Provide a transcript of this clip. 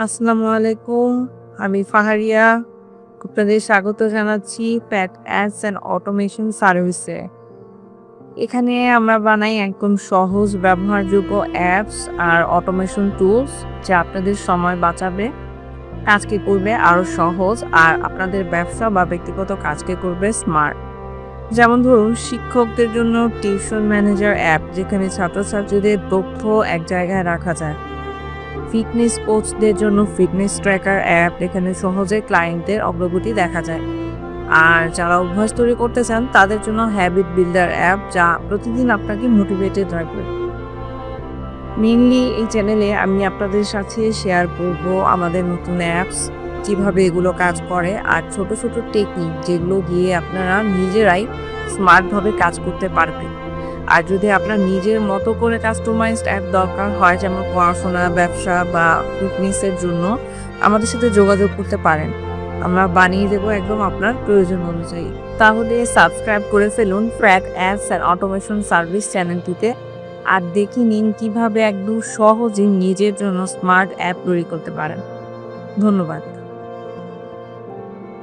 আসসালামু আলাইকুম। আমি ফাহারিয়া। আপনাদের স্বাগত জানাচ্ছি প্যাট অ্যাডস অ্যান্ড অটোমেশন সার্ভিসে। এখানে আমরা বানাই একদম সহজ ব্যবহারযোগ্য অ্যাপস আর অটোমেশন টুলস যা আপনাদের সময় বাঁচাবে, কাজকে করবে আরও সহজ আর আপনাদের ব্যবসা বা ব্যক্তিগত কাজকে করবে স্মার্ট। যেমন ধরুন শিক্ষকদের জন্য টিউশন ম্যানেজার অ্যাপ যেখানে ছাত্রছাত্রীদের তথ্য এক জায়গায় রাখা যায়। ফিটনেস কোচদের জন্য ফিটনেস ট্র্যাকার অ্যাপ এখানে সহজে ক্লায়েন্টদের অগ্রগতি দেখা যায়। আর যারা অভ্যাস তৈরি করতে চান তাদের জন্য হ্যাবিট বিল্ডার অ্যাপ যা প্রতিদিন আপনাকে মোটিভেটেড রাখবে। মেইনলি এই চ্যানেলে আমি আপনাদের সাথে শেয়ার করব আমাদের নতুন অ্যাপস, কিভাবে এগুলো কাজ করে আর ছোট ছোট টেকনিক যেগুলো দিয়ে আপনারা নিজেরাই স্মার্টভাবে কাজ করতে পারবেন। আর যদি আপনার নিজের মতো করে কাস্টমাইজড অ্যাপ দরকার হয়, যেমন পড়াশোনা, ব্যবসা বা ফিটনেসের জন্য, আমাদের সাথে যোগাযোগ করতে পারেন। আমরা বানিয়ে দেবো একদম আপনার প্রয়োজন অনুযায়ী। তাহলে সাবস্ক্রাইব করে ফেলুন ফ্র্যাক অ্যাপস অ্যান্ড অটোমেশন সার্ভিস চ্যানেলটিতে, আর দেখে নিন কিভাবে একদম সহজে নিজের জন্য স্মার্ট অ্যাপ তৈরি করতে পারেন। ধন্যবাদ।